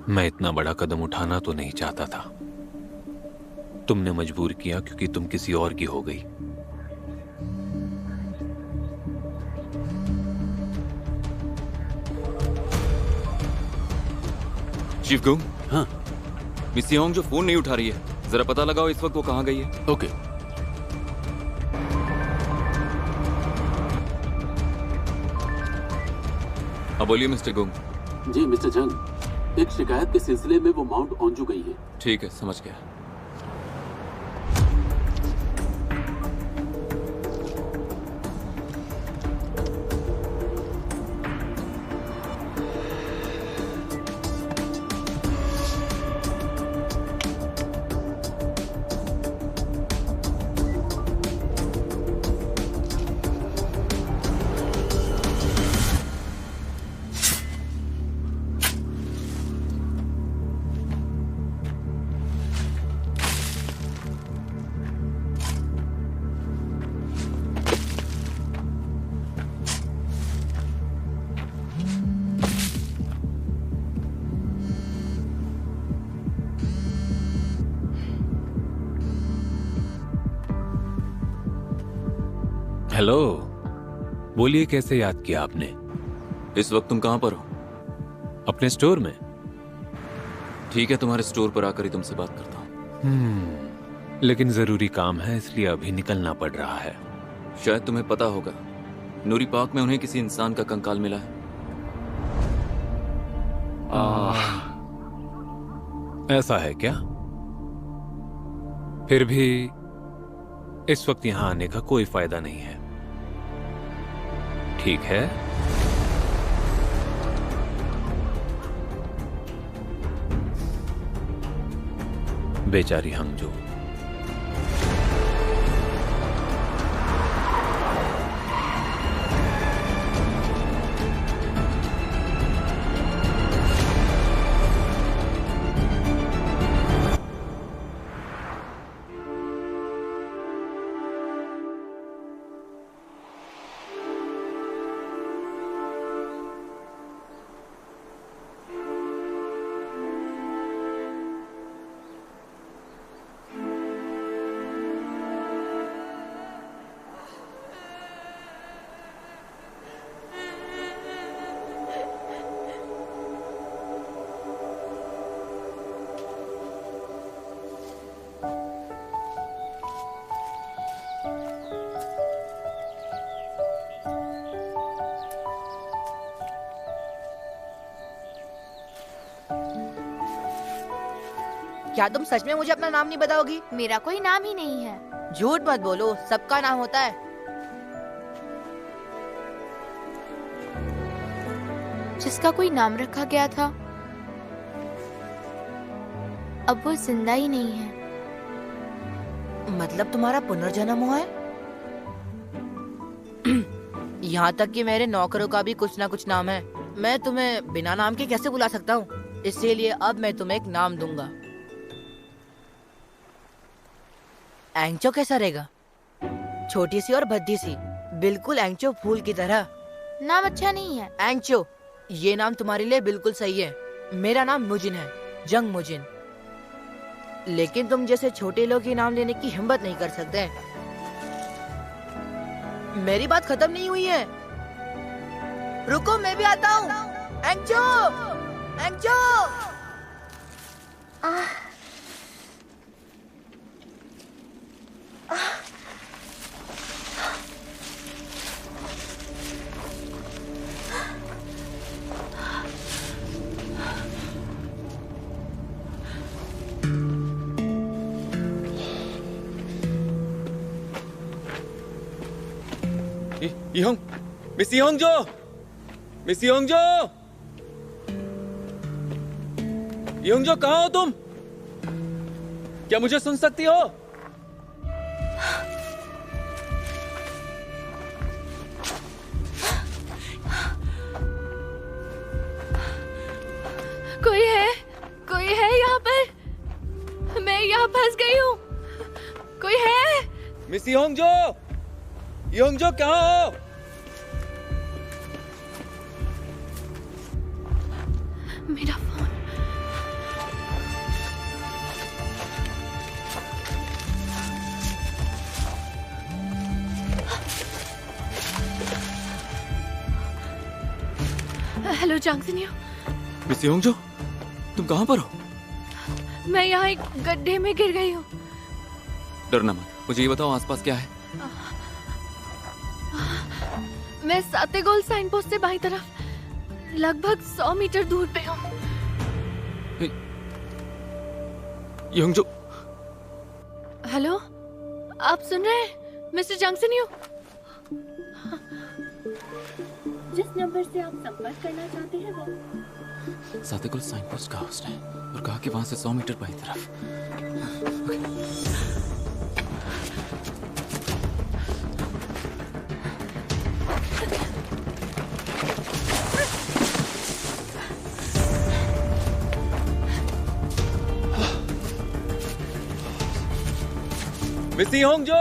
मैं इतना बड़ा कदम उठाना तो नहीं चाहता था। तुमने मजबूर किया क्योंकि तुम किसी और की हो गई। शिवगुंग। हाँ। मिस योंग जो फोन नहीं उठा रही है, जरा पता लगाओ इस वक्त वो कहाँ गई है। ओके। अब बोलिए मिस्टर गुंग। जी मिस्टर जंग, एक शिकायत के सिलसिले में वो माउंट ओंजू गई है। ठीक है, समझ गया। हेलो, बोलिए कैसे याद किया आपने? इस वक्त तुम कहाँ पर हो? अपने स्टोर में। ठीक है, तुम्हारे स्टोर पर आकर ही तुमसे बात करता हूँ। लेकिन जरूरी काम है इसलिए अभी निकलना पड़ रहा है। शायद तुम्हें पता होगा, नूरी पार्क में उन्हें किसी इंसान का कंकाल मिला है। ऐसा है क्या? फिर भी इस वक्त यहां आने का कोई फायदा नहीं है। ठीक है, बेचारी हंगजो। क्या तुम सच में मुझे अपना नाम नहीं बताओगी? मेरा कोई नाम ही नहीं है। झूठ मत बोलो, सबका नाम होता है। जिसका कोई नाम रखा गया था अब वो जिंदा ही नहीं है। मतलब तुम्हारा पुनर्जन्म हुआ है? यहाँ तक कि मेरे नौकरों का भी कुछ ना कुछ नाम है। मैं तुम्हें बिना नाम के कैसे बुला सकता हूँ? इसीलिए अब मैं तुम्हें एक नाम दूंगा। एंचो कैसा रहेगा? छोटी सी और भद्दी सी, बिल्कुल एंचो फूल की तरह। नाम अच्छा नहीं है। एंचो, ये नाम तुम्हारे लिए बिल्कुल सही है। मेरा नाम मुजिन है, जंग मुजिन। लेकिन तुम जैसे छोटे लोग ही नाम लेने की हिम्मत नहीं कर सकते। मेरी बात खत्म नहीं हुई है। रुको, मैं भी आता हूँ। एंचो, एंचो। इहोंग, मिस इहोंगजो, मिस इहोंगजो, इहोंगजो कहाँ हो तुम? क्या मुझे सुन सकती हो? कोई है यहाँ पर? मैं यहाँ फंस गई हूँ। कोई है? मिस इहोंगजो, इहोंगजो कहाँ हो? मेरा फोन। हेलो जांगसनियो। मिस इहोंगजो, तुम कहाँ पर हो? मैं यहाँ एक गड्ढे में गिर गई हूँ। डरना मत, मुझे ये बताओ आसपास क्या है? मैं सातेगोल साइन पोस्ट से बाईं तरफ लगभग 100 मीटर दूर पे हूँ। इहोंगजो, हेलो, आप सुन रहे हैं मिस्टर जांगसनियो? जिस नंबर से आप संपर्क करना चाहते हैं वो सातेगोल साइन पोस्ट का होस्ट है और कहा कि वहां से 100 मीटर बाईं तरफ। मिस इहोंगजो,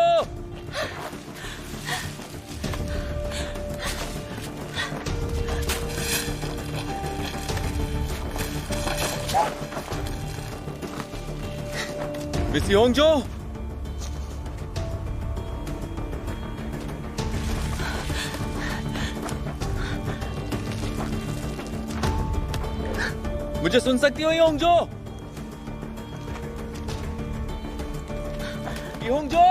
मिस इहोंगजो, मुझे सुन सकती हो इहोंगजो? इहोंगजो,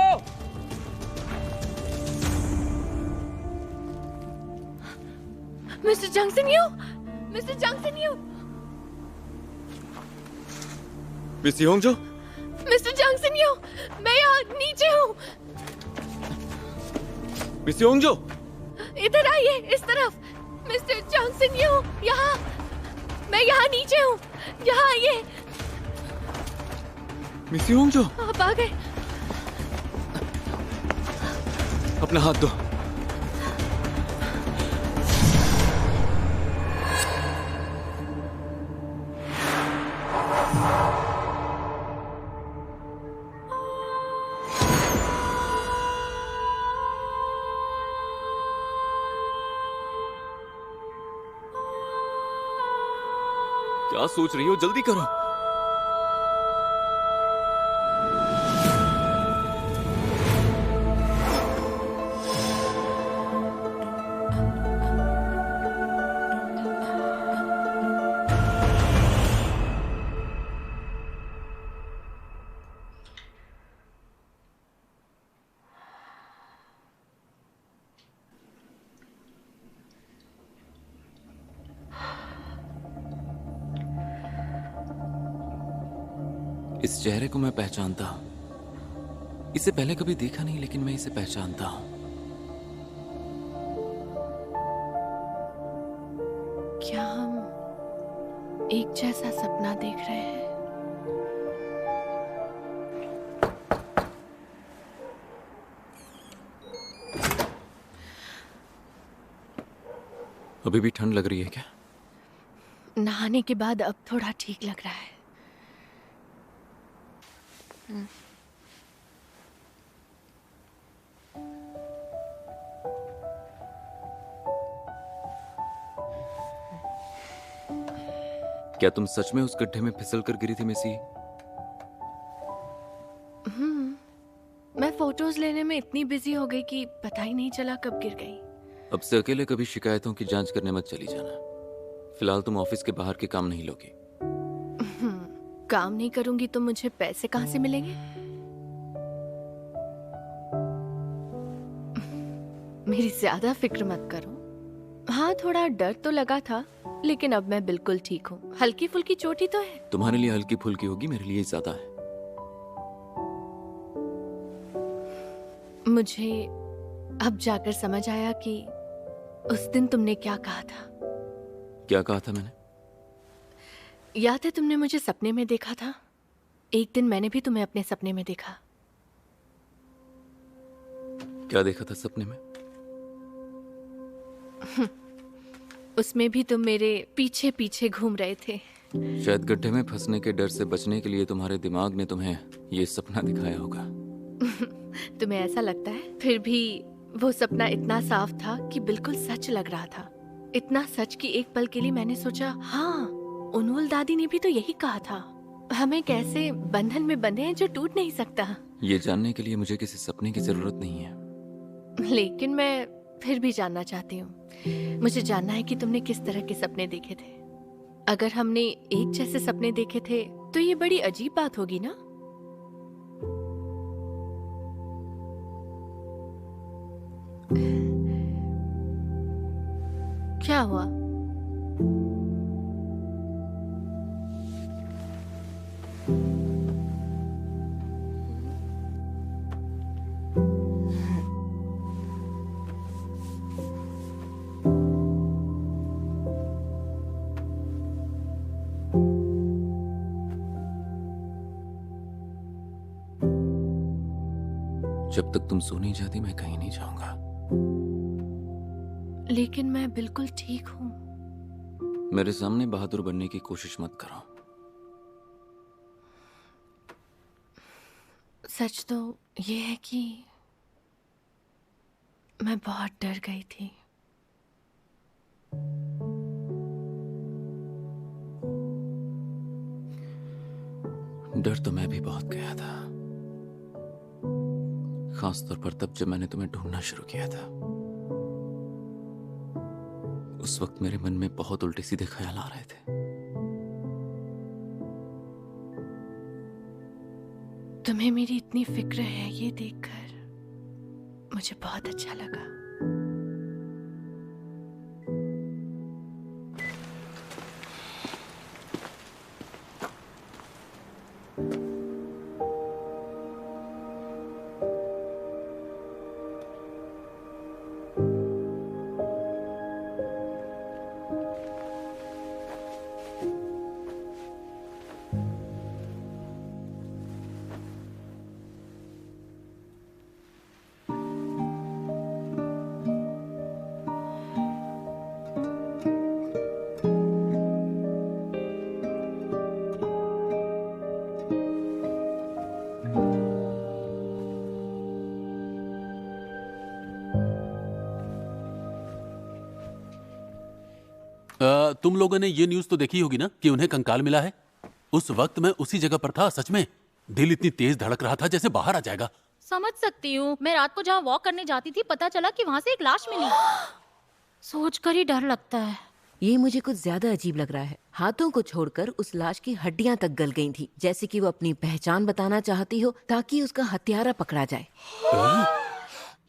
मिस्टर जांगसनियो, मिस्टर जांगसनियो, मिस इहोंगजो, मिस्टर जांगसनियो, मैं यहाँ नीचे हूँ। मिस इहोंगजो, इधर आइए, इस तरफ। मिस्टर जांगसनियो, यहाँ, मैं यहाँ नीचे हूँ। यहाँ आइए। मिस इहोंगजो, आप आ गए। अपना हाथ दो। क्या सोच रही हो? जल्दी करो। इस चेहरे को मैं पहचानता हूं। इसे पहले कभी देखा नहीं, लेकिन मैं इसे पहचानता हूं। क्या हम एक जैसा सपना देख रहे हैं? अभी भी ठंड लग रही है क्या? नहाने के बाद अब थोड़ा ठीक लग रहा है। क्या तुम सच में उस गड्ढे में फिसल कर गिरी थी मिसी? मैं फोटोज लेने में इतनी बिजी हो गई कि पता ही नहीं चला कब गिर गई। अब से अकेले कभी शिकायतों की जांच करने मत चली जाना। फिलहाल तुम ऑफिस के बाहर के काम नहीं लोगी। काम नहीं करूंगी तो मुझे पैसे कहाँ से मिलेंगे? मेरी ज्यादा फिक्र मत करो। हाँ, थोड़ा डर तो लगा था, लेकिन अब मैं बिल्कुल ठीक हूँ। हल्की फुल्की चोट ही तो है। तुम्हारे लिए हल्की फुल्की होगी, मेरे लिए ज्यादा है। मुझे अब जाकर समझ आया कि उस दिन तुमने क्या कहा था। क्या कहा था मैंने? याद है तुमने मुझे सपने में देखा था? एक दिन मैंने भी तुम्हें अपने सपने में देखा। क्या देखा था सपने में? उसमें भी तुम मेरे पीछे पीछे घूम रहे थे। शायद गड्ढे में फंसने के डर से बचने के लिए तुम्हारे दिमाग ने तुम्हें ये सपना दिखाया होगा। तुम्हें ऐसा लगता है? फिर भी वो सपना इतना साफ था कि बिल्कुल सच लग रहा था। इतना सच कि एक पल के लिए मैंने सोचा, हाँ, उनवुल दादी ने भी तो यही कहा था। हम एक ऐसे बंधन में बंधे हैं जो टूट नहीं सकता। ये जानने के लिए मुझे किसी सपने की जरूरत नहीं है। लेकिन मैं फिर भी जानना चाहती हूँ। मुझे जानना है कि तुमने किस तरह के सपने देखे थे। अगर हमने एक जैसे सपने देखे थे तो ये बड़ी अजीब बात होगी ना? क्या हुआ? जब तक तुम सो नहीं जाती मैं कहीं नहीं जाऊंगा। लेकिन मैं बिल्कुल ठीक हूँ। मेरे सामने बहादुर बनने की कोशिश मत करो। सच तो ये है कि मैं बहुत डर गई थी। डर तो मैं भी बहुत गया था, खासतौर पर तब जब मैंने तुम्हें ढूंढना शुरू किया था। उस वक्त मेरे मन में बहुत उल्टे सीधे ख्याल आ रहे थे। तुम्हें मेरी इतनी फिक्र है, ये देखकर मुझे बहुत अच्छा लगा। तुम लोगों ने ये न्यूज़ तो देखी होगी ना कि उन्हें कंकाल मिला है। उस वक्त मैं उसी जगह पर था। सच में दिल इतनी तेज धड़क रहा था जैसे बाहर आ जाएगा। समझ सकती हूँ। मैं रात को जहाँ वॉक करने जाती थी, पता चला कि वहाँ से एक लाश मिली। सोचकर ही डर लगता है। ये मुझे कुछ ज्यादा अजीब लग रहा है। हाथों को छोड़कर उस लाश की हड्डियां तक गल गई थी, जैसे कि वो अपनी पहचान बताना चाहती हो ताकि उसका हत्यारा पकड़ा जाए।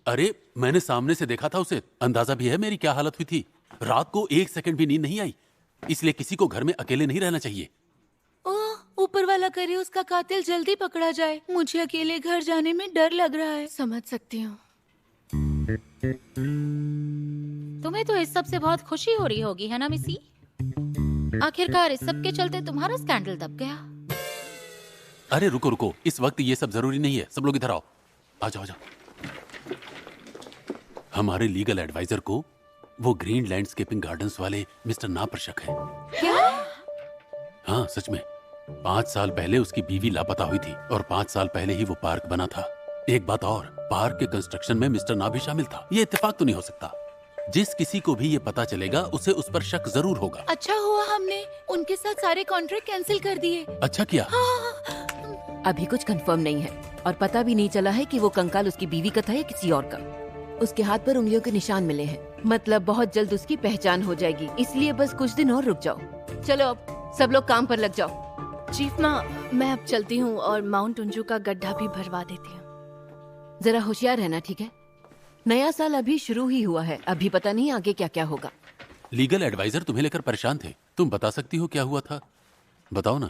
अरे मैंने सामने से देखा था उसे। अंदाजा भी है मेरी क्या हालत हुई थी। रात को 1 सेकंड भी नींद नहीं आई। इसलिए किसी को घर में अकेले नहीं रहना चाहिए। ऊपर वाला करे उसका कातिल जल्दी पकड़ा जाए। मुझे अकेले घर जाने में डर लग रहा है। समझ सकती हूँ। तुम्हें तो इस सब से बहुत खुशी हो रही होगी, है ना मिसी? आखिरकार इस सब के चलते तुम्हारा स्कैंडल दब गया। अरे रुको रुको, इस वक्त ये सब जरूरी नहीं है। सब लोग इधर आओ। आ जाओ, आ जाओ। हमारे लीगल एडवाइजर को वो ग्रीन लैंडस्केपिंग गार्डन्स वाले मिस्टर ना पर शक है। क्या? हाँ सच में। 5 साल पहले उसकी बीवी लापता हुई थी और 5 साल पहले ही वो पार्क बना था। एक बात और, पार्क के कंस्ट्रक्शन में मिस्टर ना भी शामिल था। ये इत्तेफाक तो नहीं हो सकता। जिस किसी को भी ये पता चलेगा उसे उस पर शक जरूर होगा। अच्छा हुआ हमने उनके साथ सारे कॉन्ट्रैक्ट कैंसिल कर दिए। अच्छा किया। हाँ। अभी कुछ कंफर्म नहीं है और पता भी नहीं चला है कि वो कंकाल उसकी बीवी का था या किसी और का। उसके हाथ पर उंगलियों के निशान मिले हैं, मतलब बहुत जल्द उसकी पहचान हो जाएगी। इसलिए बस कुछ दिन और रुक जाओ। चलो अब सब लोग काम पर लग जाओ। चीफ माँ, मैं अब चलती हूँ और माउंट उंजू का गड्ढा भी भरवा देती हूँ। जरा होशियार रहना, ठीक है? नया साल अभी शुरू ही हुआ है, अभी पता नहीं आगे क्या क्या होगा। लीगल एडवाइजर तुम्हें लेकर परेशान थे। तुम बता सकती हो क्या हुआ था? बताओ ना।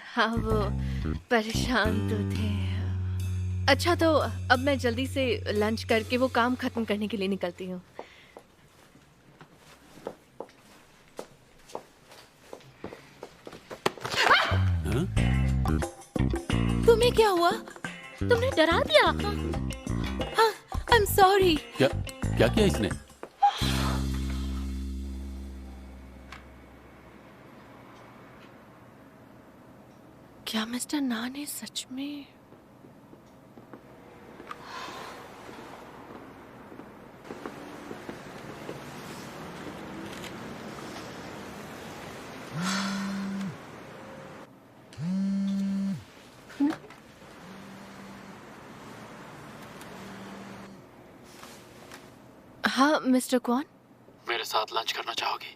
हाँ, वो परेशान तो थे। अच्छा तो अब मैं जल्दी से लंच करके वो काम खत्म करने के लिए निकलती हूँ। तुम्हें क्या हुआ? तुमने डरा दिया। हाँ, आई एम सॉरी। क्या क्या किया इसने? क्या मिस्टर ना ने सच में? हाँ मिस्टर कौन? मेरे साथ लंच करना चाहोगी?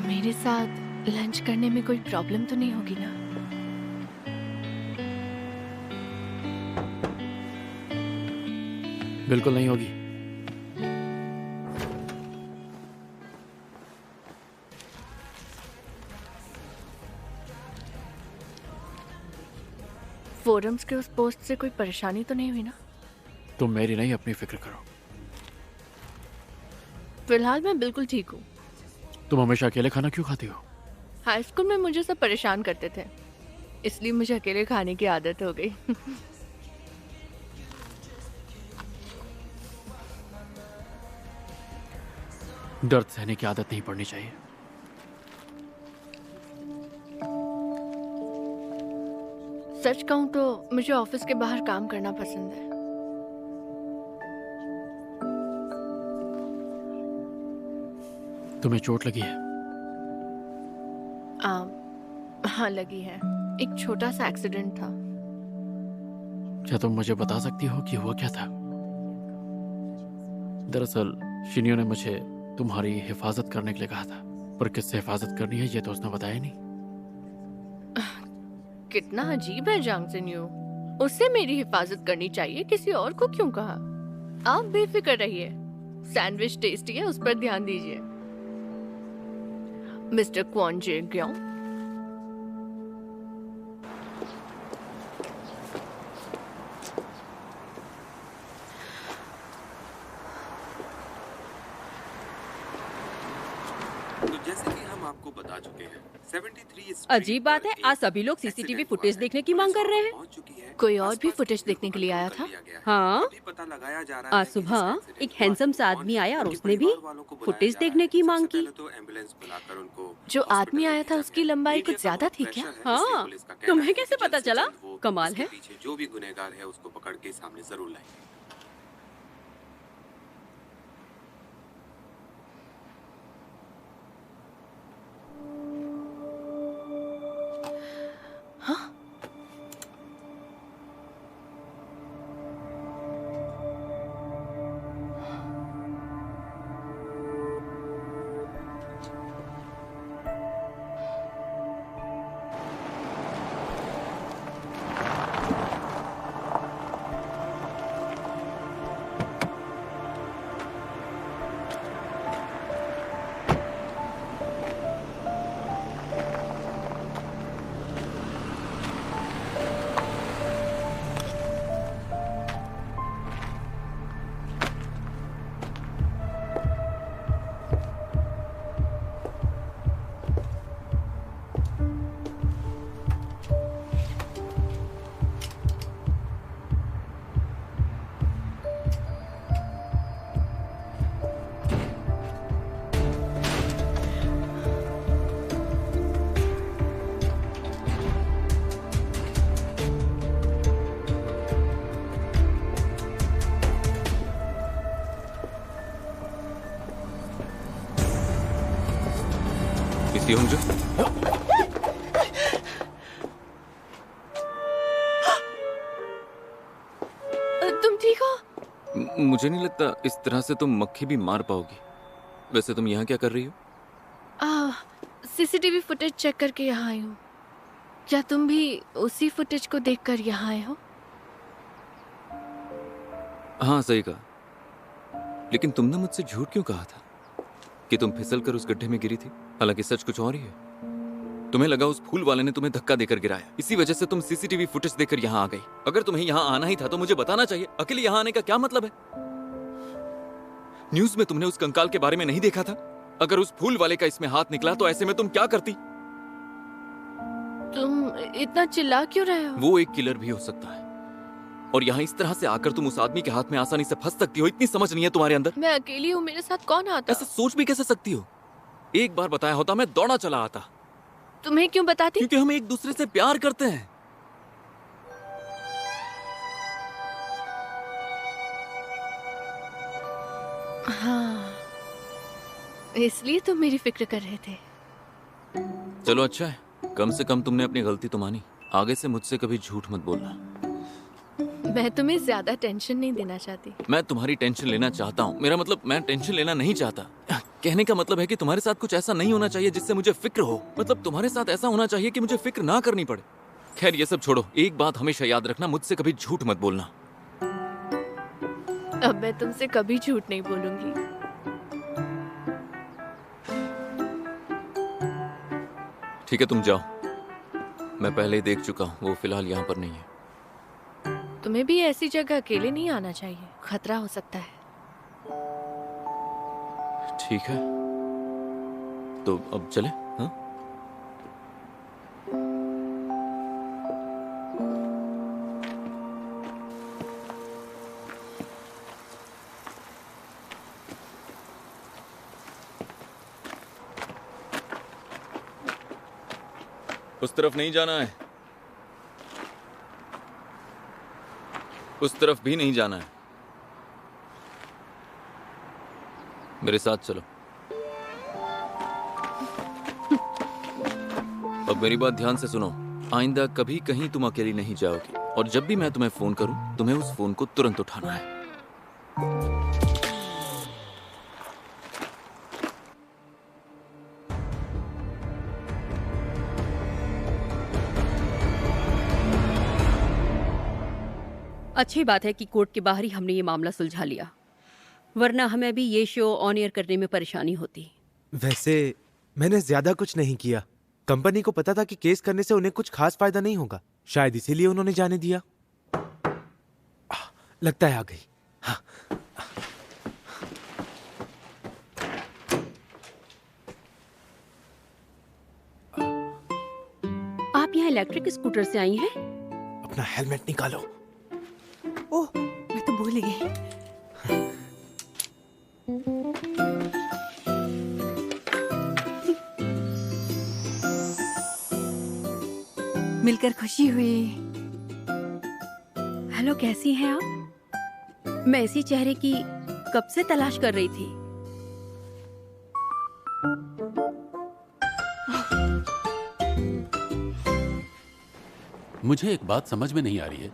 मेरे साथ लंच करने में कोई प्रॉब्लम तो नहीं होगी ना? बिल्कुल नहीं होगी। फोरम्स के उस पोस्ट से कोई परेशानी तो नहीं हुई ना? तुम मेरी नहीं, अपनी फिक्र करो। फिलहाल मैं बिल्कुल ठीक हूँ। तुम हमेशा अकेले खाना क्यों खाती हो? हाई स्कूल में मुझे सब परेशान करते थे, इसलिए मुझे अकेले खाने की आदत हो गई। दर्द सहने की आदत नहीं पड़नी चाहिए। सच कहूँ तो मुझे ऑफिस के बाहर काम करना पसंद है। तुम्हें चोट लगी है? हाँ लगी है, एक छोटा सा एक्सीडेंट था। क्या तुम मुझे बता सकती हो कि हुआ क्या था? दरअसल शिनियो ने मुझे तुम्हारी हिफाजत करने के लिए कहा था, पर किससे हिफाजत करनी है ये तो उसने बताया नहीं। कितना अजीब है जांग सिन्यू, उससे मेरी हिफाजत करनी चाहिए, किसी और को क्यों कहा? आप बेफिक्र रहिए, सैंडविच टेस्टी है, उस पर ध्यान दीजिए। मिस्टर क्वान जे ग्यों। अजीब बात है, आज सभी लोग सीसीटीवी फुटेज देखने की मांग कर रहे हैं। कोई और भी फुटेज देखने के लिए आया था? हाँ, आज सुबह एक हैंडसम सा आदमी आया और उसने भी फुटेज देखने की मांग की। जो आदमी आया था उसकी लंबाई कुछ ज्यादा थी क्या? हाँ, तुम्हें कैसे पता चला? कमाल है। जो भी गुनहगार है उसको पकड़ के सामने जरूर लाएं। हाँ? होंगे। तुम ठीक हो? मुझे नहीं लगता इस तरह से तुम मक्खी भी मार पाओगी। वैसे तुम यहाँ क्या कर रही हो? सीसीटीवी फुटेज चेक करके यहाँ आई हूँ। क्या तुम भी उसी फुटेज को देखकर यहाँ आए हो? हाँ सही कहा, लेकिन तुमने मुझसे झूठ क्यों कहा था कि तुम फिसल कर उस गड्ढे में गिरी थी? हालांकि सच कुछ और ही है। तुम्हें लगा उस फूल वाले ने तुम्हें धक्का देकर गिराया, इसी वजह से तुम सीसीटीवी फुटेज देखकर यहाँ आ गई। अगर तुम्हें यहाँ आना ही था तो मुझे बताना चाहिए। अकेले यहाँ आने का क्या मतलब है? न्यूज में तुमने उस कंकाल के बारे में नहीं देखा था? अगर उस फूल वाले का इसमें हाथ निकला तो ऐसे में तुम क्या करती? तुम इतना चिल्ला क्यों रहे हो? वो एक किलर भी हो सकता है, और यहाँ इस तरह से आकर तुम उस आदमी के हाथ में आसानी से फंस सकती हो। इतनी समझ नहीं है तुम्हारे अंदर? मैं अकेली हूँ, मेरे साथ कौन आता? ऐसा सोच भी कैसे सकती हो? एक बार बताया होता मैं दौड़ा चला आता। तुम्हें क्यों बताती? क्योंकि हम एक दूसरे से प्यार करते हैं। हाँ, इसलिए तुम मेरी फिक्र कर रहे थे। चलो अच्छा है, कम से कम तुमने अपनी गलती तो मानी। आगे से मुझसे कभी झूठ मत बोलना। मैं तुम्हें ज्यादा टेंशन नहीं देना चाहती। मैं तुम्हारी टेंशन लेना चाहता हूँ। मेरा मतलब मैं टेंशन लेना नहीं चाहता। कहने का मतलब है कि तुम्हारे साथ कुछ ऐसा नहीं होना चाहिए जिससे मुझे फिक्र हो। मतलब तुम्हारे साथ ऐसा होना चाहिए कि मुझे फिक्र ना करनी पड़े। खैर ये सब छोड़ो, एक बात हमेशा याद रखना, मुझसे कभी झूठ मत बोलना। अब मैं तुमसे कभी झूठ नहीं बोलूंगी। ठीक है, तुम जाओ। मैं पहले ही देख चुका हूँ, वो फिलहाल यहाँ पर नहीं है। तुम्हें भी ऐसी जगह अकेले नहीं आना चाहिए, खतरा हो सकता है। ठीक है, तो अब चले? हाँ? उस तरफ नहीं जाना है, उस तरफ भी नहीं जाना है। मेरे साथ चलो। अब मेरी बात ध्यान से सुनो। आइंदा कभी कहीं तुम अकेली नहीं जाओगी, और जब भी मैं तुम्हें फोन करूं, तुम्हें उस फोन को तुरंत उठाना है। अच्छी बात है कि कोर्ट के बाहर ही हमने ये मामला सुलझा लिया, वरना हमें भी ये शो ऑन एयर करने में परेशानी होती। वैसे मैंने ज्यादा कुछ नहीं किया। कंपनी को पता था कि केस करने से उन्हें कुछ खास फायदा नहीं होगा, शायद इसीलिए उन्होंने जाने दिया। लगता है आ गई। हाँ। आप यहाँ इलेक्ट्रिक स्कूटर से आई हैं? अपना हेलमेट निकालो। ओह, मैं तो भूल गई। मिलकर खुशी हुई। हेलो, कैसी हैं आप? मैं इसी चेहरे की कब से तलाश कर रही थी। मुझे एक बात समझ में नहीं आ रही है,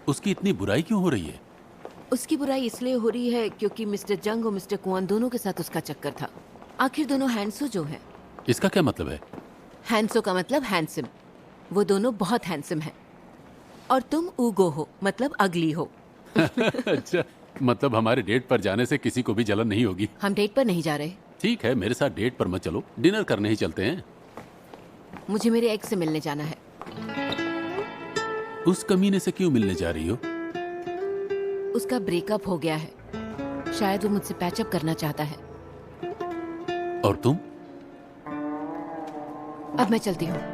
उसकी इतनी बुराई क्यों हो रही है? उसकी बुराई इसलिए हो रही है क्योंकि मिस्टर जंग और मिस्टर कुआन दोनों के साथ उसका चक्कर था। आखिर दोनों हैंडसो जो हैं। इसका क्या मतलब है? हैंडसो का मतलब हैंडसम। वो दोनों बहुत हैंडसम हैं। और तुम ऊगो हो, मतलब अगली हो। अच्छा, मतलब हमारे डेट पर जाने से किसी को भी जलन नहीं होगी? हम डेट पर नहीं जा रहे। ठीक है, मेरे साथ डेट पर मत चलो, डिनर करने ही चलते हैं। मुझे मेरे एक्स से मिलने जाना है। उस कमीने से क्यों मिलने जा रही हो? उसका ब्रेकअप हो गया है, शायद वो मुझसे पैचअप करना चाहता है। और तुम? अब मैं चलती हूँ।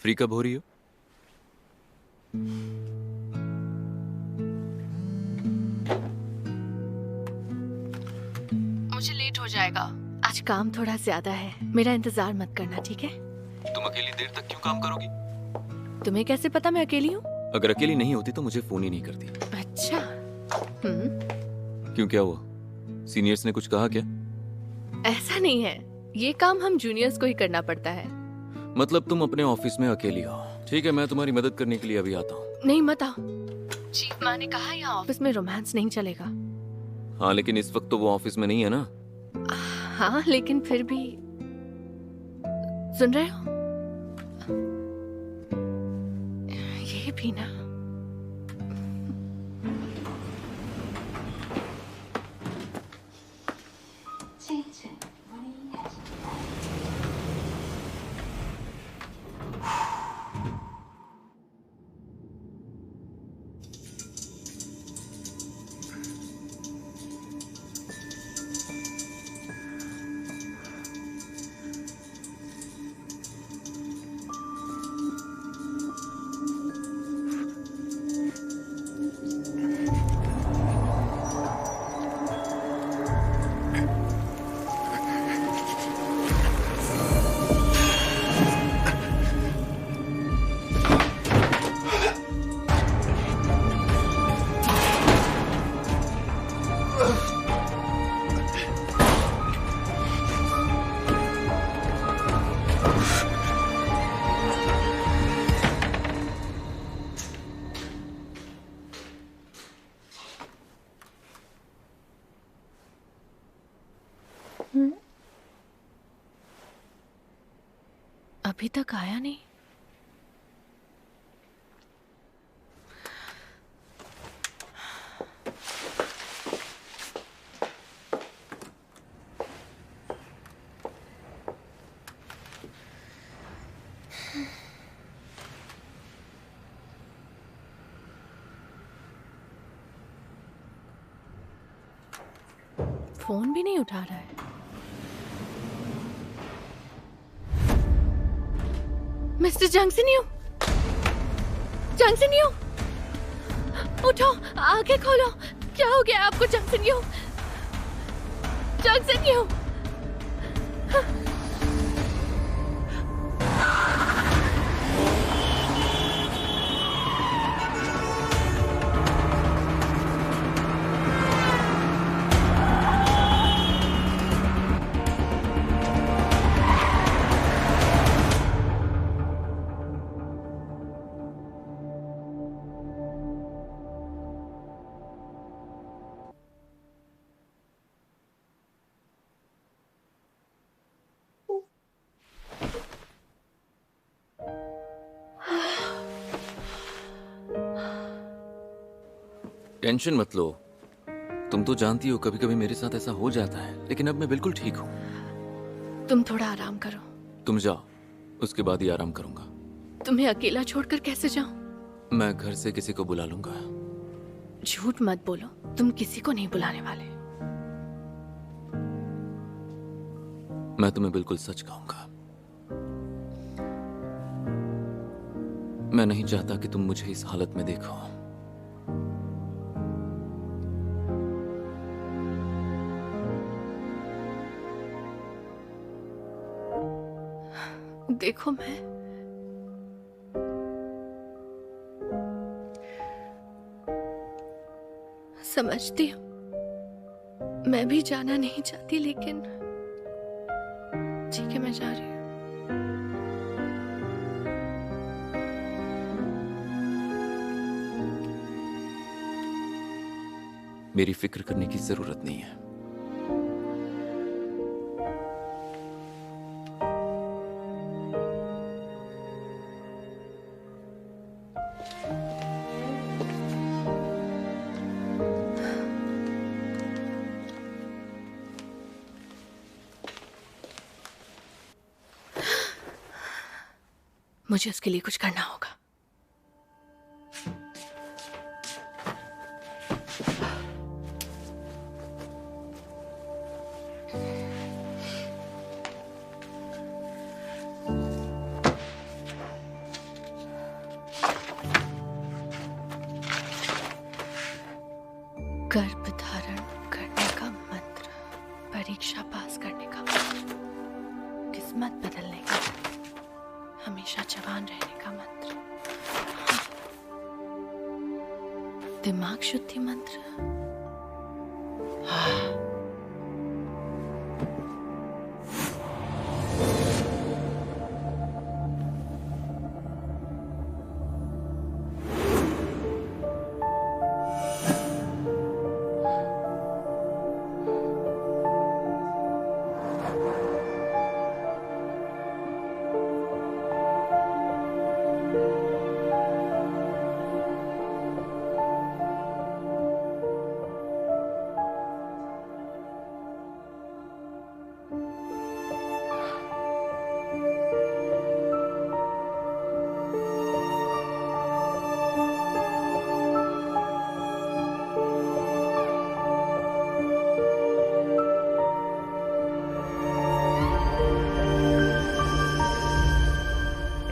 फ्री कब हो रही हो? मुझे लेट हो जाएगा, आज काम थोड़ा ज्यादा है। मेरा इंतजार मत करना, ठीक है? तुम अकेली देर तक क्यों काम करोगी? तुम्हें कैसे पता मैं अकेली हूँ? अगर अकेली नहीं होती तो मुझे फोन ही नहीं करती। अच्छा। क्यों, क्या हुआ? सीनियर्स ने कुछ कहा क्या? ऐसा नहीं है, ये काम हम जूनियर्स को ही करना पड़ता है। मतलब तुम अपने ऑफिस में अकेली हो। ठीक है, मैं तुम्हारी मदद करने के लिए अभी आता हूँ। नहीं, मत आओ। चीफ माँ ने कहा यहाँ ऑफिस में रोमांस नहीं चलेगा। हाँ, लेकिन इस वक्त तो वो ऑफिस में नहीं है ना। हाँ, लेकिन फिर भी सुन रहे हो? ये भी ना। अभी तक आया नहीं। फोन भी नहीं उठा रहा है। मिस्टर जंगसिन्यू, जंगसिन्यू, उठो, आंखें खोलो। क्या हो गया आपको जंगसिन्यू? जंगसिन्यू, टेंशन मत लो। तुम तो जानती हो कभी कभी मेरे साथ ऐसा हो जाता है, लेकिन अब मैं बिल्कुल ठीक हूँ। तुम थोड़ा आराम करो। तुम जाओ, उसके बाद ही आराम करूंगा। तुम्हें अकेला छोड़कर कैसे जाऊं? मैं घर से किसी को बुला लूंगा। झूठ मत बोलो, तुम किसी को नहीं बुलाने वाले। मैं तुम्हें बिल्कुल सच कहूंगा। मैं नहीं चाहता कि तुम मुझे इस हालत में देखो। देखो, मैं समझती हूँ, मैं भी जाना नहीं चाहती, लेकिन ठीक है, मैं जा रही हूँ। मेरी फिक्र करने की जरूरत नहीं है। मुझे उसके लिए कुछ करना होगा। गर्भ धारण करने का मंत्र, परीक्षा पास करने का मंत्र, किस्मत बदलने का मंत्र, हमेशा जवान रहने का मंत्र, दिमाग शुद्धि मंत्र।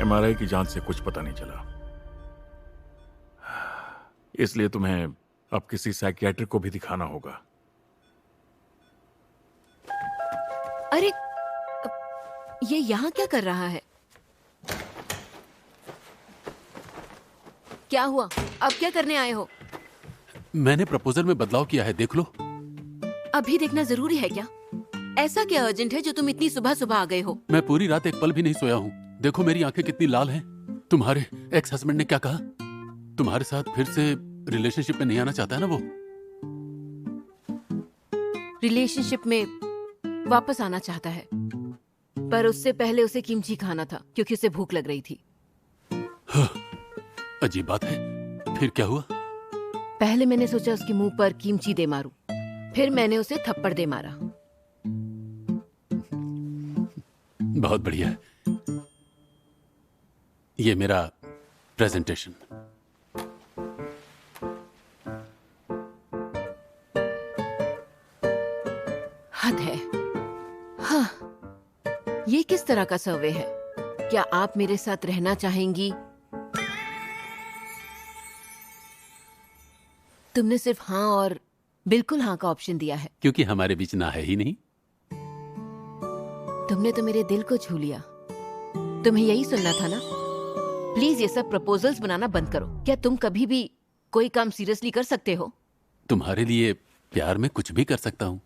एमआरआई की जांच से कुछ पता नहीं चला, इसलिए तुम्हें अब किसी साइकियाट्रिक को भी दिखाना होगा। अरे ये यहाँ क्या कर रहा है? क्या हुआ? अब क्या करने आए हो? मैंने प्रपोजल में बदलाव किया है, देख लो। अभी देखना जरूरी है क्या? ऐसा क्या अर्जेंट है जो तुम इतनी सुबह सुबह आ गए हो? मैं पूरी रात एक पल भी नहीं सोया हूँ। देखो मेरी आंखें कितनी लाल हैं। तुम्हारे एक्स हस्बैंड ने क्या कहा? तुम्हारे साथ फिर से रिलेशनशिप में नहीं आना चाहता है ना वो? रिलेशनशिप में वापस आना चाहता है, पर उससे पहले उसे किमची खाना था क्योंकि उसे भूख लग रही थी। अजीब बात है। फिर क्या हुआ? पहले मैंने सोचा उसके मुंह पर किमची दे मारूं, फिर मैंने उसे थप्पड़ दे मारा। बहुत बढ़िया है। ये मेरा प्रेजेंटेशन। हद है। हाँ, ये किस तरह का सर्वे है? क्या आप मेरे साथ रहना चाहेंगी? तुमने सिर्फ हाँ और बिल्कुल हाँ का ऑप्शन दिया है। क्योंकि हमारे बीच ना है ही नहीं। तुमने तो मेरे दिल को छू लिया। तुम्हें यही सुनना था ना? प्लीज ये सब प्रपोजल्स बनाना बंद करो। क्या तुम कभी भी कोई काम सीरियसली कर सकते हो? तुम्हारे लिए प्यार में कुछ भी कर सकता हूँ।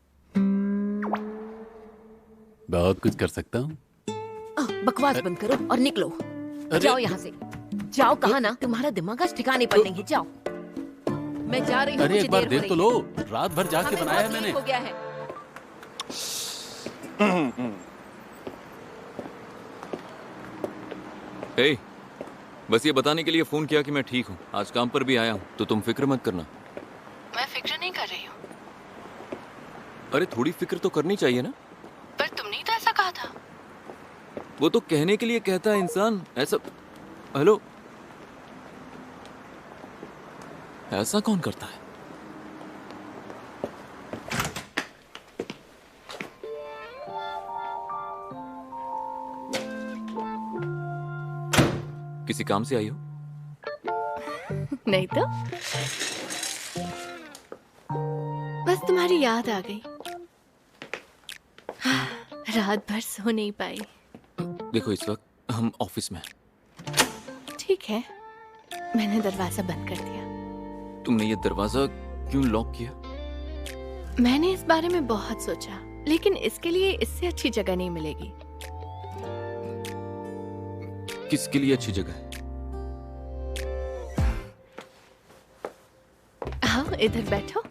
बहुत कुछ कर सकता हूँ। बकवास बंद करो और निकलो। जाओ यहाँ से। जाओ। कहा ना, तुम्हारा दिमाग आज ठिकाने पर नहीं है। जाओ। मैं जा रही हूँ। अरे एक बार देख तो लो, रात भर जाग के बनाया है मैंने। हो गया है। हे, बस ये बताने के लिए फोन किया कि मैं ठीक हूँ। आज काम पर भी आया हूँ, तो तुम फिक्र मत करना। मैं फिक्र नहीं कर रही हूँ। अरे थोड़ी फिक्र तो करनी चाहिए ना। पर तुमने ही तो ऐसा कहा था। वो तो कहने के लिए कहता है इंसान। ऐसा हेलो, ऐसा कौन करता है? किसी काम से आई हो? नहीं तो बस तुम्हारी याद आ गई। रात भर सो नहीं पाई। देखो इस वक्त हम ऑफिस में हैं। ठीक है, मैंने दरवाजा बंद कर दिया। तुमने ये दरवाजा क्यों लॉक किया? मैंने इस बारे में बहुत सोचा, लेकिन इसके लिए इससे अच्छी जगह नहीं मिलेगी। किसके लिए अच्छी जगह है? आओ इधर बैठो।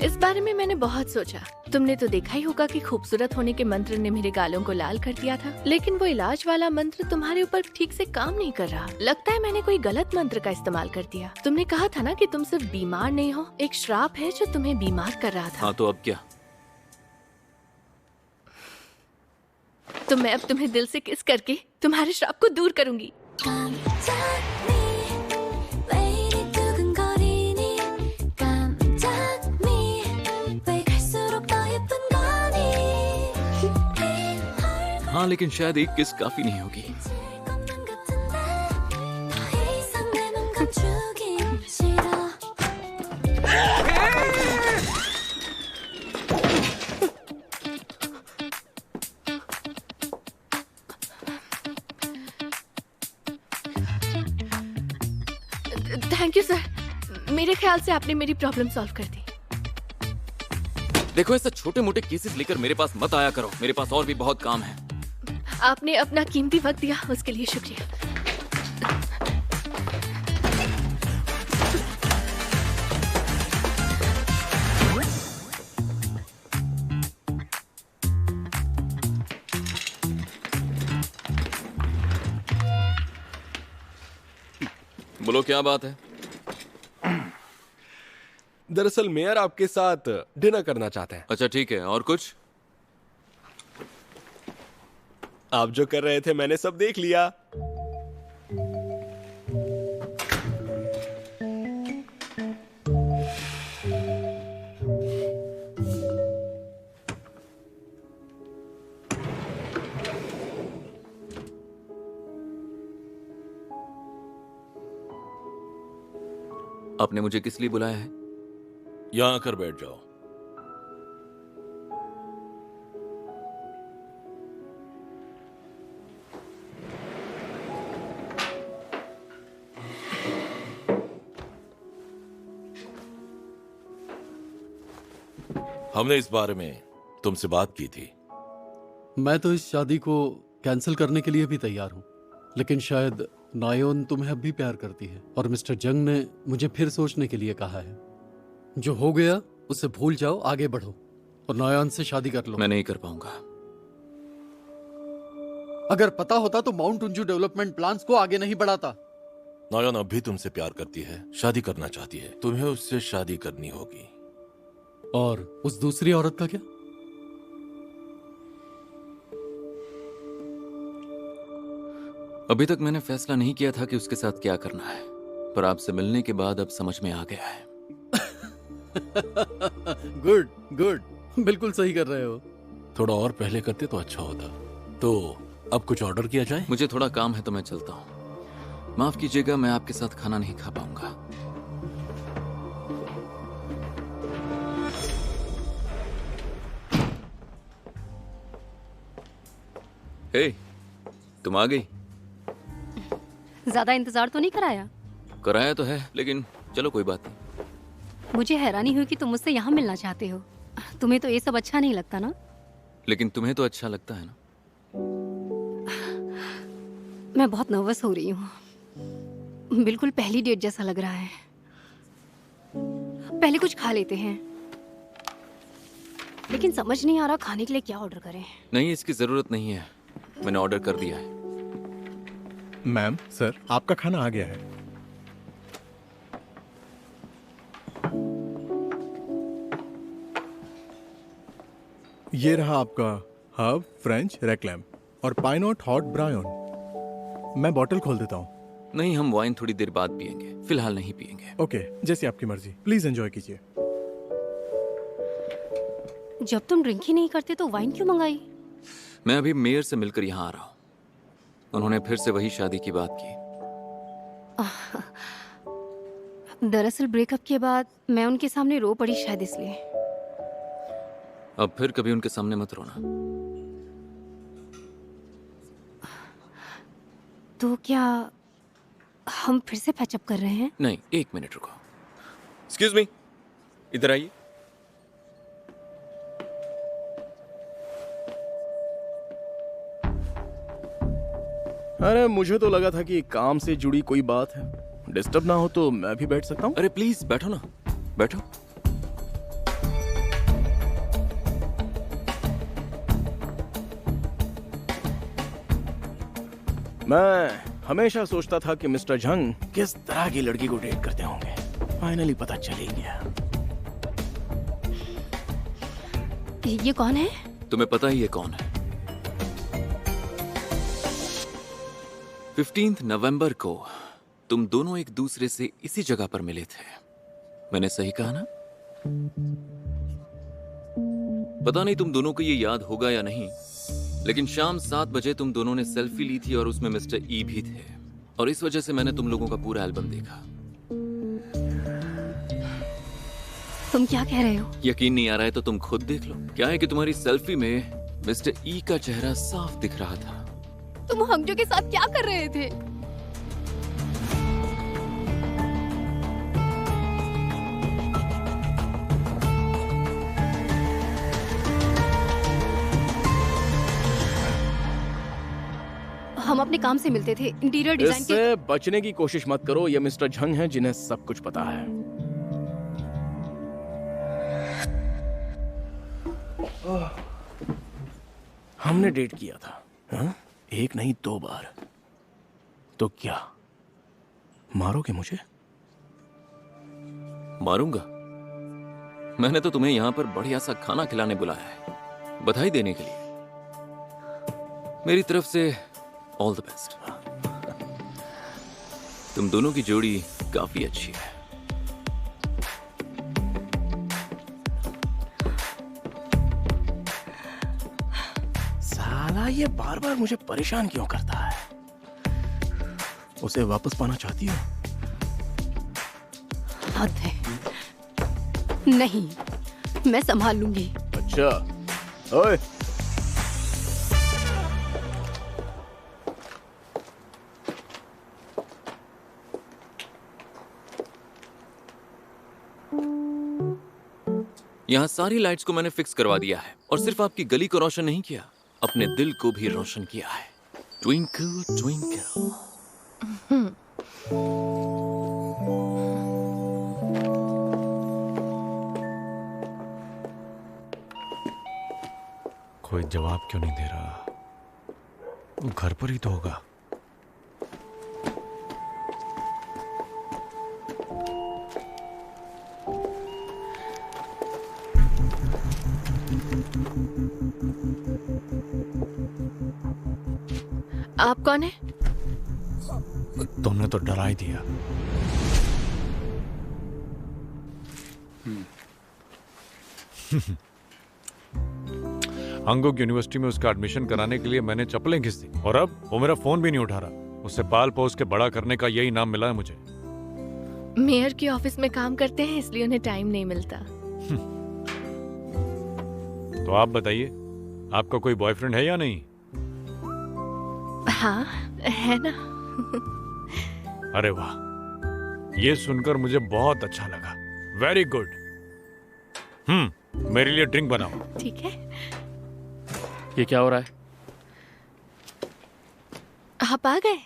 इस बारे में मैंने बहुत सोचा। तुमने तो देखा ही होगा कि खूबसूरत होने के मंत्र ने मेरे गालों को लाल कर दिया था, लेकिन वो इलाज वाला मंत्र तुम्हारे ऊपर ठीक से काम नहीं कर रहा। लगता है मैंने कोई गलत मंत्र का इस्तेमाल कर दिया। तुमने कहा था ना कि तुम सिर्फ बीमार नहीं हो, एक श्राप है जो तुम्हें बीमार कर रहा था। हाँ तो अब क्या? तो मैं अब तुम्हें दिल से किस करके तुम्हारे श्राप को दूर करूंगी। हाँ लेकिन शायद एक किस काफी नहीं होगी। थैंक यू सर, मेरे ख्याल से आपने मेरी प्रॉब्लम सॉल्व कर दी। देखो ऐसे छोटे मोटे केसेस लेकर मेरे पास मत आया करो, मेरे पास और भी बहुत काम है। आपने अपना कीमती वक्त दिया, उसके लिए शुक्रिया। बोलो क्या बात है? दरअसल मेयर आपके साथ डिनर करना चाहते हैं। अच्छा ठीक है, और कुछ? आप जो कर रहे थे मैंने सब देख लिया। आपने मुझे किस लिए बुलाया है? यहां आकर बैठ जाओ। हमने इस बारे में तुमसे बात की थी। मैं तो इस शादी को कैंसिल करने के लिए भी तैयार हूँ, लेकिन शायद नायोन तुम्हें अब भी प्यार करती है और मिस्टर जंग ने मुझे फिर सोचने के लिए कहा है। जो हो गया उसे भूल जाओ, आगे बढ़ो और नायोन से शादी कर लो। मैं नहीं कर पाऊंगा। अगर पता होता तो माउंट उंजू डेवलपमेंट प्लान्स को आगे नहीं बढ़ाता। नायोन अब भी तुमसे प्यार करती है, शादी करना चाहती है। तुम्हें उससे शादी करनी होगी। और उस दूसरी औरत का क्या? अभी तक मैंने फैसला नहीं किया था कि उसके साथ क्या करना है, पर आपसे मिलने के बाद अब समझ में आ गया है। गुड गुड, बिल्कुल सही कर रहे हो। थोड़ा और पहले करते तो अच्छा होता। तो अब कुछ ऑर्डर किया जाए? मुझे थोड़ा काम है तो मैं चलता हूँ। माफ कीजिएगा, मैं आपके साथ खाना नहीं खा पाऊंगा। हे, तुम आ गई। ज्यादा इंतजार तो नहीं कराया? कराया तो है, लेकिन चलो कोई बात नहीं। मुझे हैरानी हुई कि तुम मुझसे यहाँ मिलना चाहते हो। तुम्हें तो ये सब अच्छा नहीं लगता ना? लेकिन तुम्हें तो अच्छा लगता है ना? मैं बहुत नर्वस हो रही हूँ। बिल्कुल पहली डेट जैसा लग रहा है। पहले कुछ खा लेते हैं, लेकिन समझ नहीं आ रहा खाने के लिए क्या ऑर्डर करें। नहीं, इसकी जरूरत नहीं है, मैंने ऑर्डर कर दिया है। मैम, सर, आपका खाना आ गया है। ये रहा आपका हर्ब फ्रेंच रेक्लैम और पाइनॉट हॉट ब्रायन। मैं बॉटल खोल देता हूँ। नहीं, हम वाइन थोड़ी देर बाद पियेंगे, फिलहाल नहीं पियेंगे। ओके, जैसी आपकी मर्जी। प्लीज एंजॉय कीजिए। जब तुम ड्रिंक ही नहीं करते तो वाइन क्यों मंगाई? मैं अभी मेयर से मिलकर यहाँ आ रहा हूँ। उन्होंने फिर से वही शादी की बात की। दरअसल ब्रेकअप के बाद मैं उनके सामने रो पड़ी, शायद इसलिए। अब फिर कभी उनके सामने मत रोना। तो क्या हम फिर से पैचअप कर रहे हैं? नहीं, एक मिनट रुको। एक्सक्यूज मी, इधर आइए। अरे मुझे तो लगा था कि काम से जुड़ी कोई बात है। डिस्टर्ब ना हो तो मैं भी बैठ सकता हूँ? अरे प्लीज बैठो ना, बैठो। मैं हमेशा सोचता था कि मिस्टर झंग किस तरह की लड़की को डेट करते होंगे। फाइनली पता चल ही गया। ये कौन है? तुम्हें पता ही है कौन है। 15 नवंबर को तुम दोनों एक दूसरे से इसी जगह पर मिले थे। मैंने सही कहा ना? पता नहीं तुम दोनों को ये याद होगा या नहीं, लेकिन शाम 7 बजे तुम दोनों ने सेल्फी ली थी और उसमें मिस्टर ई भी थे, और इस वजह से मैंने तुम लोगों का पूरा एल्बम देखा। तुम क्या कह रहे हो? यकीन नहीं आ रहा है तो तुम खुद देख लो। क्या है कि तुम्हारी सेल्फी में मिस्टर ई का चेहरा साफ दिख रहा था। तुम हंगजो के साथ क्या कर रहे थे? हम अपने काम से मिलते थे, इंटीरियर डिजाइन के। इससे बचने की कोशिश मत करो। ये मिस्टर झंग हैं जिन्हें सब कुछ पता है। हमने डेट किया था, हाँ? एक नहीं 2 बार। तो क्या मारोगे मुझे? मारूंगा? मैंने तो तुम्हें यहाँ पर बढ़िया सा खाना खिलाने बुलाया है, बधाई देने के लिए। मेरी तरफ से ऑल द बेस्ट। तुम दोनों की जोड़ी काफी अच्छी है। साला ये बार बार मुझे परेशान क्यों करता है? उसे वापस पाना चाहती हो? हद है। नहीं, मैं संभाल लूंगी। अच्छा, ओए। यहाँ सारी लाइट्स को मैंने फिक्स करवा दिया है और सिर्फ आपकी गली को रोशन नहीं किया, अपने दिल को भी रोशन किया है। Twinkle twinkle. कोई जवाब क्यों नहीं दे रहा? वो घर पर ही तो होगा। आप कौन है? तुमने तो डरा ही दिया। अंगुक यूनिवर्सिटी में उसका एडमिशन कराने के लिए मैंने चप्पलें घिस दी और अब वो मेरा फोन भी नहीं उठा रहा। उससे पाल पोस के बड़ा करने का यही नाम मिला है मुझे। मेयर के ऑफिस में काम करते हैं इसलिए उन्हें टाइम नहीं मिलता। तो आप बताइए, आपका कोई बॉयफ्रेंड है या नहीं? हाँ, है ना। अरे वाह, ये सुनकर मुझे बहुत अच्छा लगा। Very good. मेरे लिए ड्रिंक बनाओ। ठीक है। ये क्या हो रहा है? आप आ गए।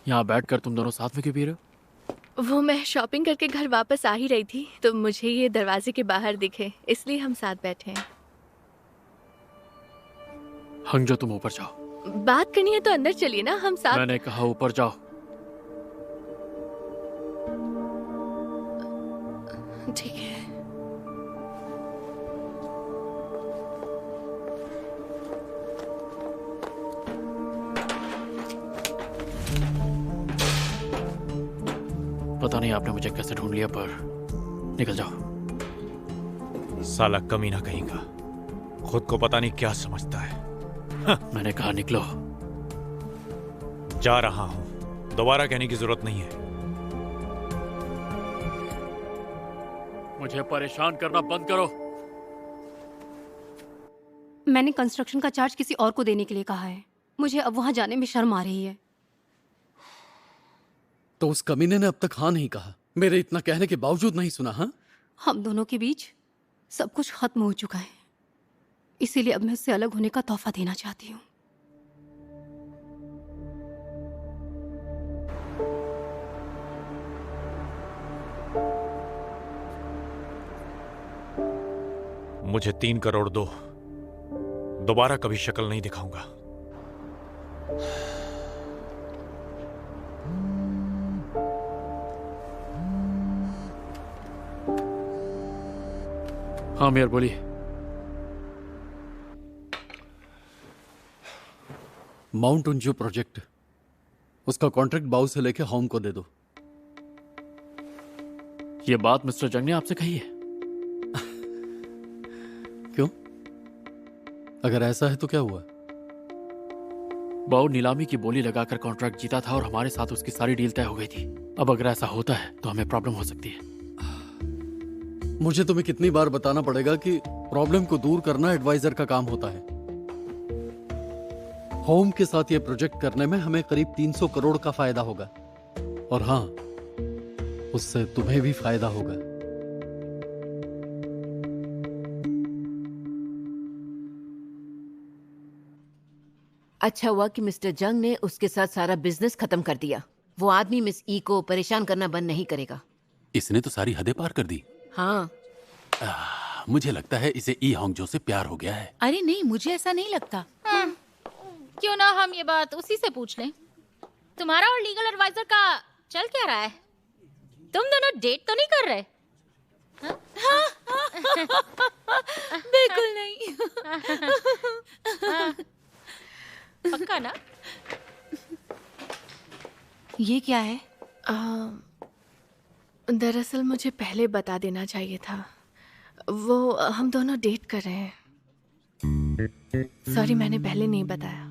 यहाँ बैठकर तुम दोनों साथ में क्यों पी रहे हो? वो मैं शॉपिंग करके घर वापस आ ही रही थी तो मुझे ये दरवाजे के बाहर दिखे, इसलिए हम साथ बैठे हैं। हंगजो, तुम ऊपर जाओ। बात करनी है तो अंदर चलिए ना, हम साथ। मैंने कहा ऊपर जाओ। ठीक है। पता नहीं आपने मुझे कैसे ढूंढ लिया, पर निकल जाओ। साला कमीना कहीं का, खुद को पता नहीं क्या समझता है। मैंने कहा निकलो। जा रहा हूं, दोबारा कहने की जरूरत नहीं है। मुझे परेशान करना बंद करो। मैंने कंस्ट्रक्शन का चार्ज किसी और को देने के लिए कहा है। मुझे अब वहां जाने में शर्म आ रही है। तो उस कमीने ने अब तक हाँ नहीं कहा, मेरे इतना कहने के बावजूद नहीं सुना। हाँ, हम दोनों के बीच सब कुछ खत्म हो चुका है, इसीलिए अब मैं उससे अलग होने का तोहफा देना चाहती हूँ। मुझे 3 करोड़ दो, दोबारा कभी शक्ल नहीं दिखाऊंगा। हाँ मेयर, बोलिए। माउंट उंजू प्रोजेक्ट, उसका कॉन्ट्रैक्ट बाउ से लेके होम को दे दो। ये बात मिस्टर जंग ने आपसे कही है? क्यों? अगर ऐसा है तो क्या हुआ? बाउ नीलामी की बोली लगाकर कॉन्ट्रैक्ट जीता था और हमारे साथ उसकी सारी डील तय हो गई थी। अब अगर ऐसा होता है तो हमें प्रॉब्लम हो सकती है। मुझे तुम्हें कितनी बार बताना पड़ेगा कि प्रॉब्लम को दूर करना एडवाइजर का काम होता है। होम के साथ ये प्रोजेक्ट करने में हमें करीब 300 करोड़ का फायदा होगा, और हाँ, उससे तुम्हें भी फायदा होगा। अच्छा हुआ कि मिस्टर जंग ने उसके साथ सारा बिजनेस खत्म कर दिया। वो आदमी मिस ई को परेशान करना बंद नहीं करेगा। इसने तो सारी हदें पार कर दी। हाँ। मुझे लगता है इसे ई होंगजो से प्यार हो गया है। अरे नहीं, मुझे ऐसा नहीं लगता। क्यों ना हम ये बात उसी से पूछ लें। तुम्हारा और लीगल एडवाइजर का चल क्या रहा है? तुम दोनों डेट तो नहीं कर रहे? बिल्कुल नहीं। पक्का ना? ये क्या है? दरअसल मुझे पहले बता देना चाहिए था। वो हम दोनों डेट कर रहे हैं। सॉरी, मैंने पहले नहीं बताया।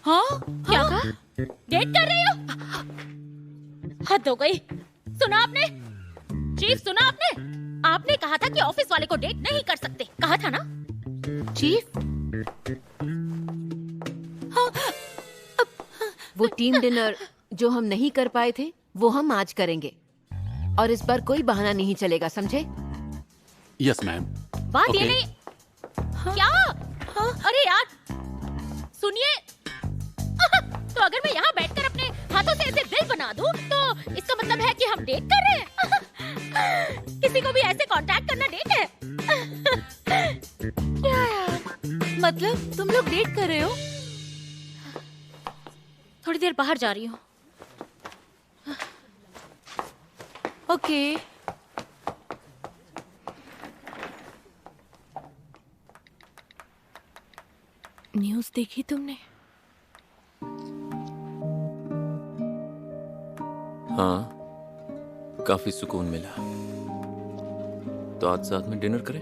हाँ? क्या कहा? डेट कर रही हो? हद हो गई। सुना आपने? चीफ सुना आपने? आपने कहा था कि ऑफिस वाले को डेट नहीं कर सकते, कहा था ना? चीफ, वो टीम डिनर जो हम नहीं कर पाए थे वो हम आज करेंगे, और इस बार कोई बहाना नहीं चलेगा, समझे? Yes ma'am. बात ये नहीं। क्या? अरे यार सुनिए, तो अगर मैं यहाँ बैठकर अपने हाथों से ऐसे दिल बना दूं तो इसका मतलब है कि हम डेट कर रहे हैं। किसी को भी ऐसे कांटेक्ट करना डेट है? क्या यार, मतलब तुम लोग डेट कर रहे हो? थोड़ी देर बाहर जा रही हूँ। ओके। न्यूज़ देखी तुमने? हाँ, काफी सुकून मिला। तो आज साथ में डिनर करें?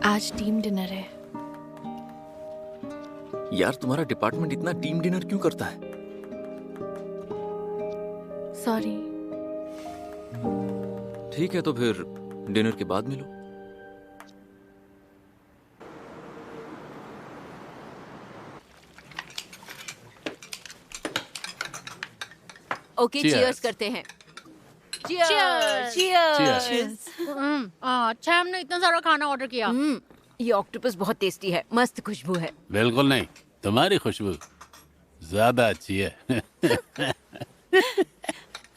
आज टीम डिनर है। यार तुम्हारा डिपार्टमेंट इतना टीम डिनर क्यों करता है? सॉरी। ठीक है, तो फिर डिनर के बाद मिलो। ओके, चीयर्स करते हैं। Cheers! Cheers! अच्छा हमने इतना सारा खाना ऑर्डर किया। ये ऑक्टोपस बहुत टेस्टी है, मस्त खुशबू है। बिल्कुल नहीं, तुम्हारी खुशबू ज्यादा अच्छी है।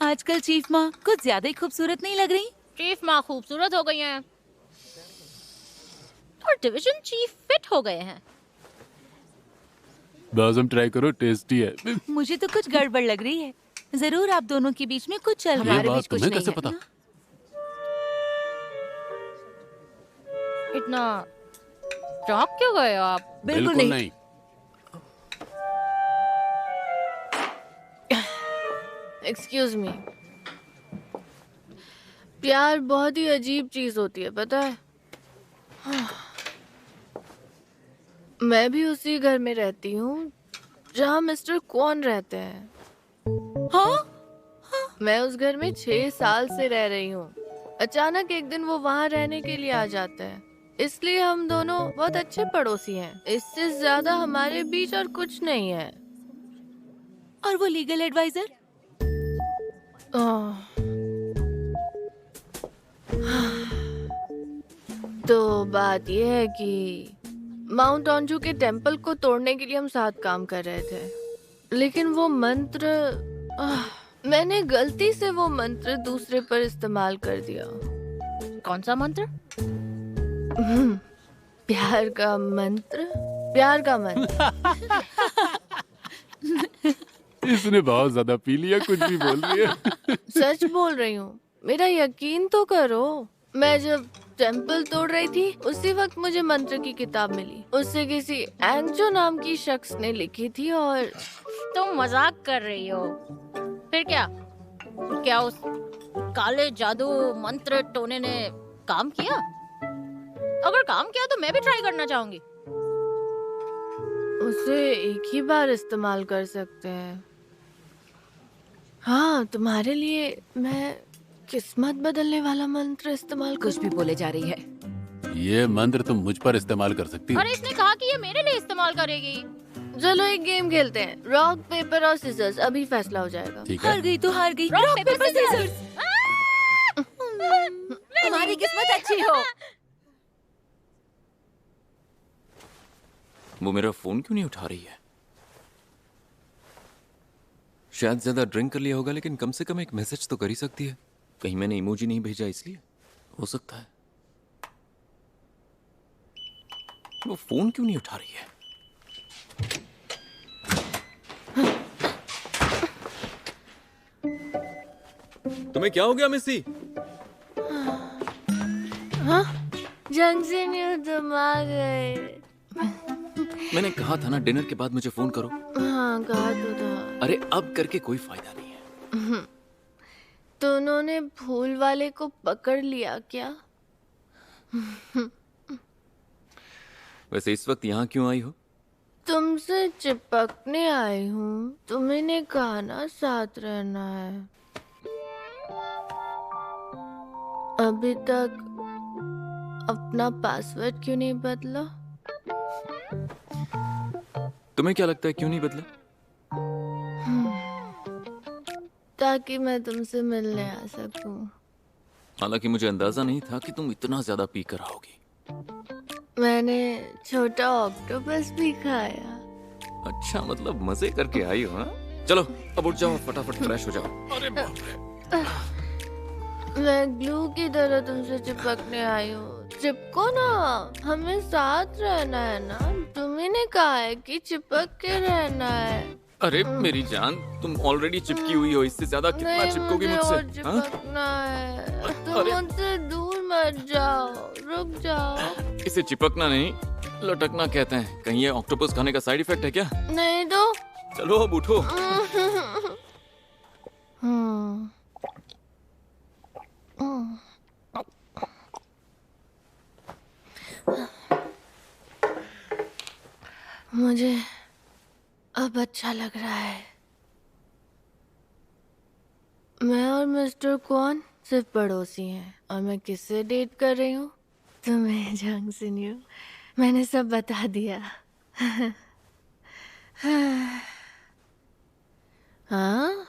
आजकल चीफ माँ कुछ ज्यादा ही खूबसूरत नहीं लग रही? चीफ माँ खूबसूरत हो गई हैं और डिवीजन चीफ फिट हो गए हैं। बाज़म ट्राई करो, टेस्टी है। मुझे तो कुछ गड़बड़ लग रही है। जरूर आप दोनों के बीच में कुछ चल रहा है। ये बात तुम्हें कैसे पता? इतना चौंक क्यों गए हो आप? बिल्कुल नहीं। Excuse me. प्यार बहुत ही अजीब चीज होती है, पता है? मैं भी उसी घर में रहती हूँ जहाँ मिस्टर क्वान रहते हैं। हाँ? मैं उस घर में 6 साल से रह रही हूँ। अचानक एक दिन वो वहाँ रहने के लिए आ जाते हैं, इसलिए हम दोनों बहुत अच्छे पड़ोसी हैं। इससे ज्यादा हमारे बीच और कुछ नहीं है। और वो लीगल एडवाइजर? तो बात यह है कि माउंट ऑन्जू के टेम्पल को तोड़ने के लिए हम साथ काम कर रहे थे, लेकिन वो मंत्र मैंने गलती से वो मंत्र दूसरे पर इस्तेमाल कर दिया। कौन सा मंत्र? प्यार का मंत्र। प्यार का मंत्र। इसने बहुत ज्यादा पी लिया, कुछ भी बोल रही है। सच बोल रही हूँ, मेरा यकीन तो करो। मैं जब टेम्पल तोड़ रही थी उसी वक्त मुझे मंत्र की किताब मिली। उससे किसी एंगजो नाम की शख्स ने लिखी थी। और तुम मजाक कर रही हो? फिर क्या? क्या उस काले जादू मंत्र टोने ने काम किया? अगर काम किया तो मैं भी ट्राई करना चाहूंगी। उसे एक ही बार इस्तेमाल कर सकते हैं। हाँ, तुम्हारे लिए मैं किस्मत बदलने वाला मंत्र इस्तेमाल कुछ भी बोले जा रही है। ये मंत्र तुम मुझ पर इस्तेमाल कर सकती हो। अरे इसने कहा कि ये मेरे लिए इस्तेमाल करेगी। चलो एक गेम खेलते हैं, रॉक पेपर और सीजर्स। अभी फैसला हो जाएगा। ठीक है। हार गई तो हार गई। Rock paper scissors. तुम्हारी किस्मत अच्छी हो। वो मेरा फोन क्यों नहीं उठा रही है? शायद ज्यादा ड्रिंक कर लिया होगा, लेकिन कम से कम एक मैसेज तो कर ही सकती है। कहीं मैंने इमोजी नहीं भेजा इसलिए हो सकता है। वो फोन क्यों नहीं उठा रही है? तुम्हें क्या हो गया मिस्सी? हाँ? जंग से न्यू तुम आ गए। मैंने कहा था ना डिनर के बाद मुझे फोन करो। हाँ, कहा तो था। अरे अब करके कोई फायदा नहीं है। तो उन्होंने फूल वाले को पकड़ लिया क्या? वैसे इस वक्त यहाँ क्यों आई हो? तुमसे चिपकने आई हूँ। तुम्हें ने कहा ना साथ रहना है। अभी तक अपना पासवर्ड क्यों नहीं बदला? तुम्हें क्या लगता है क्यों नहीं बदला? ताकि मैं तुमसे मिलने आ सकूं। हालांकि मुझे अंदाजा नहीं था कि तुम इतना ज्यादा पी कर आओगी। मैंने छोटा ऑक्टोपस भी खाया। अच्छा, मतलब मजे करके आई हो? हाँ? चलो अब उठ जाओ, फटाफट फ्रेश हो जाओ। अरे बाप रे। मैं ग्लू की तरह तुमसे चिपकने आई हूँ। चिपको ना, हमें साथ रहना है ना। तुम्ही ने कहा है कि चिपक के रहना है। अरे मेरी जान, तुम ऑलरेडी चिपकी हुई हो, इससे ज्यादा कितना चिपकोगी मुझसे? चिपकना है। तुम मुझसे दूर मत जाओ, रुक जाओ। इसे चिपकना नहीं, लटकना कहते हैं। कहीं ये ऑक्टोपस खाने का साइड इफेक्ट है क्या? नहीं तो। चलो अब उठो। मुझे अब अच्छा लग रहा है। मैं और मिस्टर कौन सिर्फ पड़ोसी हैं और मैं किससे डेट कर रही हूँ? तुम्हें जंग सुनियो, मैंने सब बता दिया। हाँ,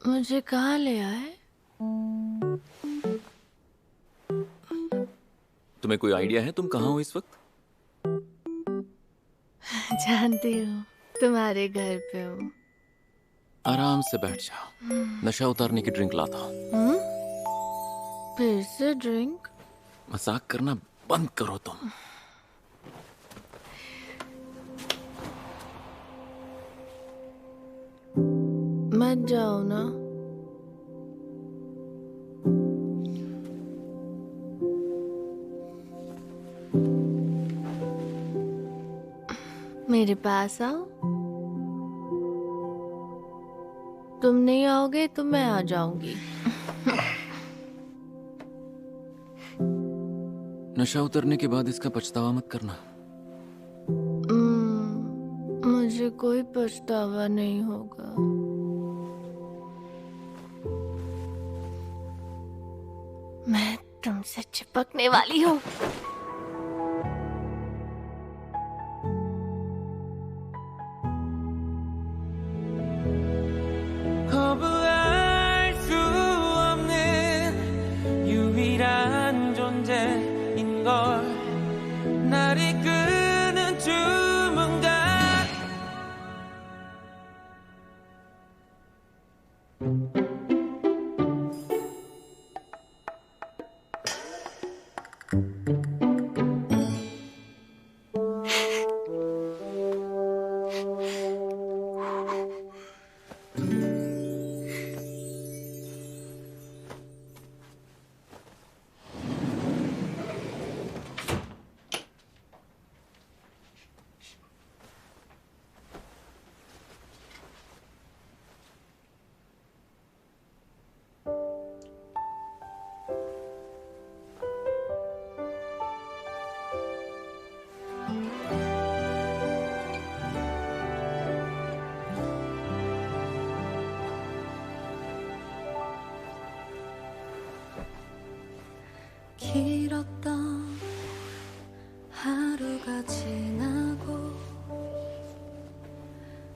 मुझे कहाँ ले आए? तुम्हें कोई आइडिया है तुम कहाँ हो इस वक्त? जानती हूँ, तुम्हारे घर पे हूँ। आराम से बैठ जाओ, नशा उतारने की ड्रिंक लाता हूँ। फिर से ड्रिंक? मजाक करना बंद करो तुम। मत जाओ ना। मेरे पास आओ। तुम नहीं आओगे तो मैं आ जाऊंगी। नशा उतरने के बाद इसका पछतावा मत करना। मुझे कोई पछतावा नहीं होगा। मैं तुमसे चिपकने वाली हूँ। 날 이끄는 주문가 길었던 하루가 지나고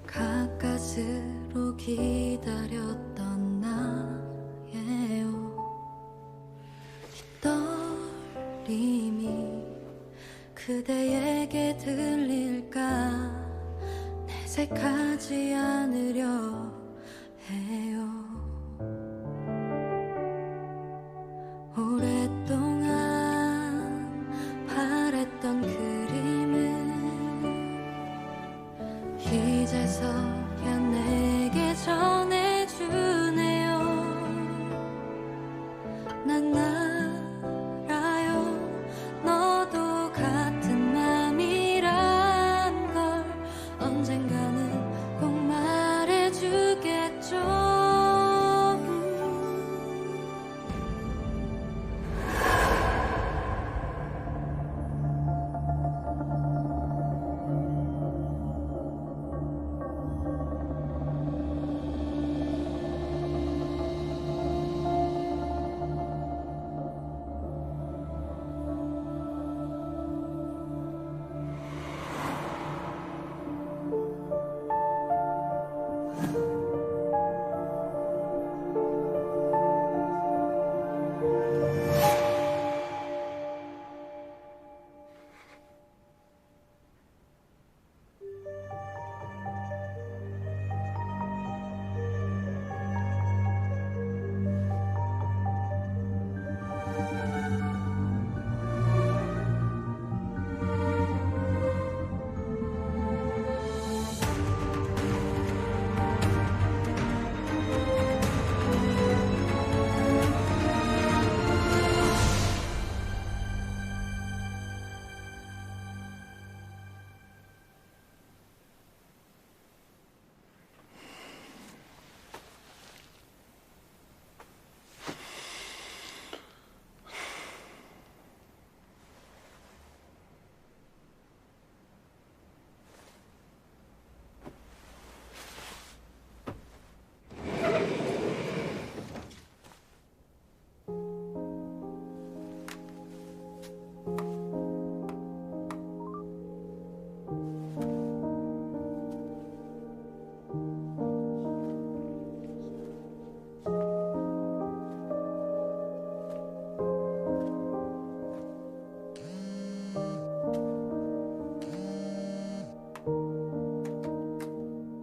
가까스로 기다렸던 나예요. 떨림이 그대에게 들릴까 내색하지 않으려 해요. 오랫동안 바랬던 그림은 이제서야 내게 전해주네요. 난 알아요, 너도 같은 맘이란 걸 언젠가는 꼭 말해주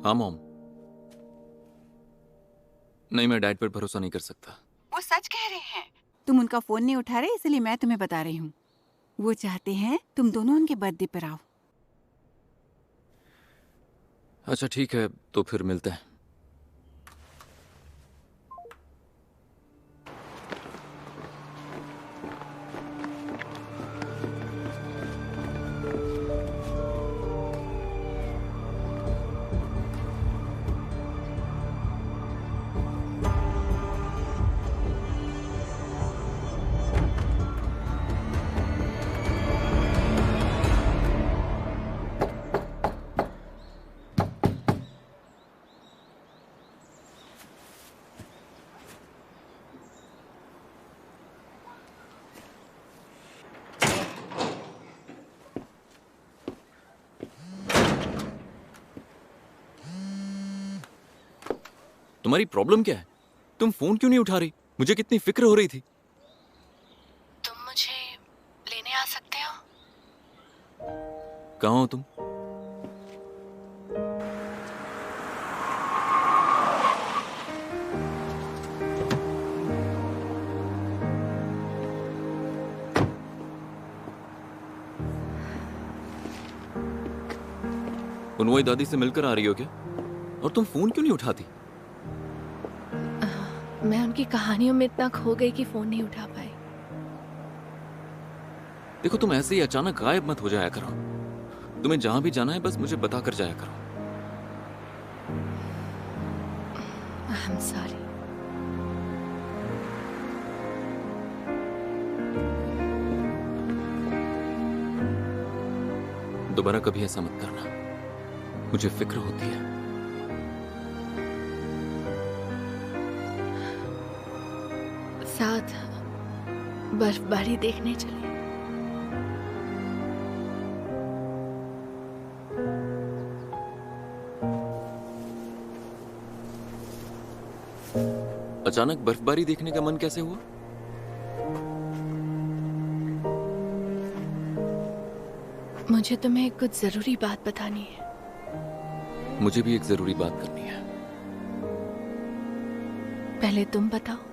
हाँ मॉम। नहीं, मैं डैड पर भरोसा नहीं कर सकता। वो सच कह रहे हैं। तुम उनका फोन नहीं उठा रहे, इसलिए मैं तुम्हें बता रही हूँ। वो चाहते हैं तुम दोनों उनके बर्थडे पर आओ। अच्छा ठीक है, तो फिर मिलते हैं। तुम्हारी प्रॉब्लम क्या है? तुम फोन क्यों नहीं उठा रही? मुझे कितनी फिक्र हो रही थी। तुम मुझे लेने आ सकते हो? कहाँ हो तुम? उनवई दादी से मिलकर आ रही हो क्या? और तुम फोन क्यों नहीं उठाती? मैं उनकी कहानियों में इतना खो गई कि फोन नहीं उठा पाई। देखो, तुम ऐसे ही अचानक गायब मत हो जाया करो। तुम्हें जहां भी जाना है बस मुझे बता कर जाया करो। I'm sorry. दोबारा कभी ऐसा मत करना, मुझे फिक्र होती है। साथ बर्फबारी देखने चले। अचानक बर्फबारी देखने का मन कैसे हुआ? मुझे तुम्हें कुछ जरूरी बात बतानी है। मुझे भी एक जरूरी बात करनी है। पहले तुम बताओ।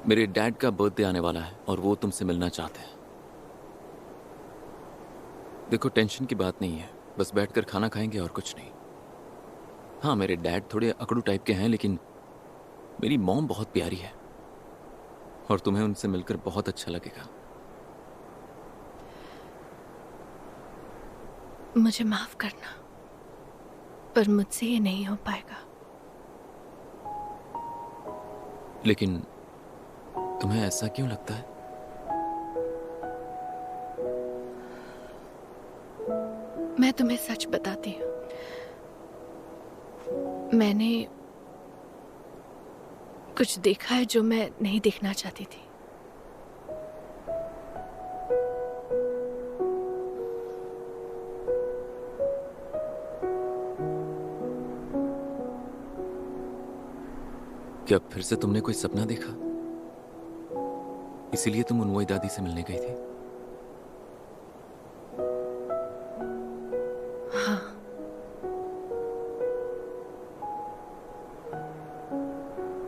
मेरे डैड का बर्थडे आने वाला है और वो तुमसे मिलना चाहते हैं। देखो, टेंशन की बात नहीं है, बस बैठकर खाना खाएंगे और कुछ नहीं। हाँ, मेरे डैड थोड़े अकड़ू टाइप के हैं, लेकिन मेरी मॉम बहुत प्यारी है और तुम्हें उनसे मिलकर बहुत अच्छा लगेगा। मुझे माफ करना, पर मुझसे ये नहीं हो पाएगा। लेकिन तुम्हें ऐसा क्यों लगता है? मैं तुम्हें सच बताती हूँ। मैंने कुछ देखा है जो मैं नहीं देखना चाहती थी। क्या फिर से तुमने कोई सपना देखा? इसीलिए तुम उनवई दादी से मिलने गई थी? हाँ।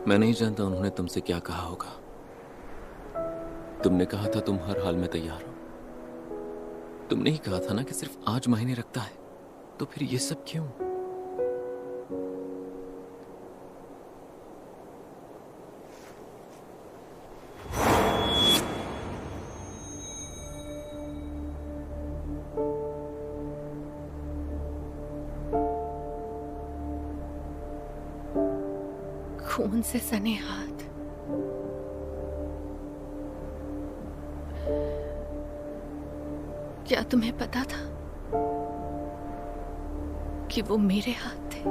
मैं नहीं जानता उन्होंने तुमसे क्या कहा होगा। तुमने कहा था तुम हर हाल में तैयार हो। तुमने ही कहा था ना कि सिर्फ 8 महीने रखता है, तो फिर ये सब क्यों? खून से सने हाथ, क्या तुम्हें पता था कि वो मेरे हाथ थे?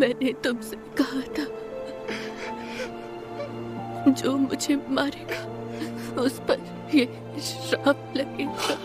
मैंने तुमसे कहा था जो मुझे मारेगा उस पर ये श्राप लगेगा।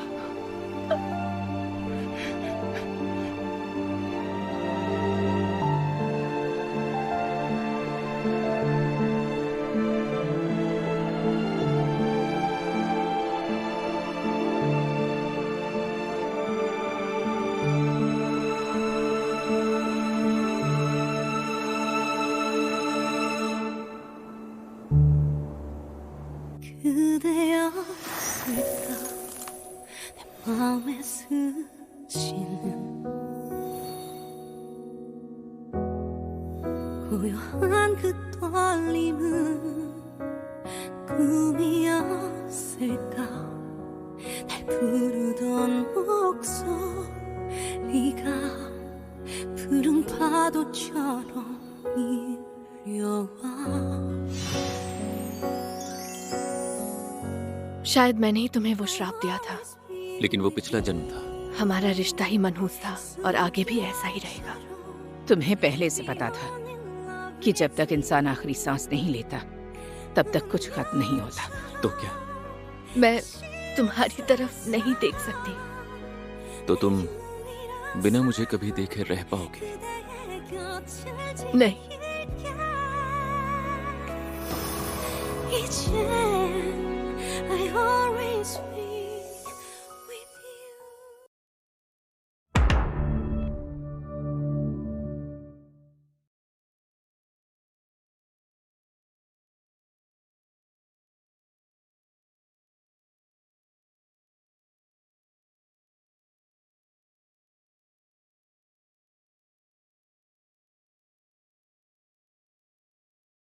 그대였을까 내 마음에 스치는 고요한 그 떨림은 꿈이었을까 날 부르던 목소리가 푸른 파도처럼 밀려와 शायद मैंने ही तुम्हें वो श्राप दिया था, लेकिन वो पिछला जन्म था। हमारा रिश्ता ही मनहूस था और आगे भी ऐसा ही रहेगा। तुम्हें पहले से पता था कि जब तक इंसान आखिरी सांस नहीं लेता तब तक कुछ खत्म नहीं होता। तो क्या मैं तुम्हारी तरफ नहीं देख सकती। तो तुम बिना मुझे कभी देखे रह पाओगे? नहीं। I always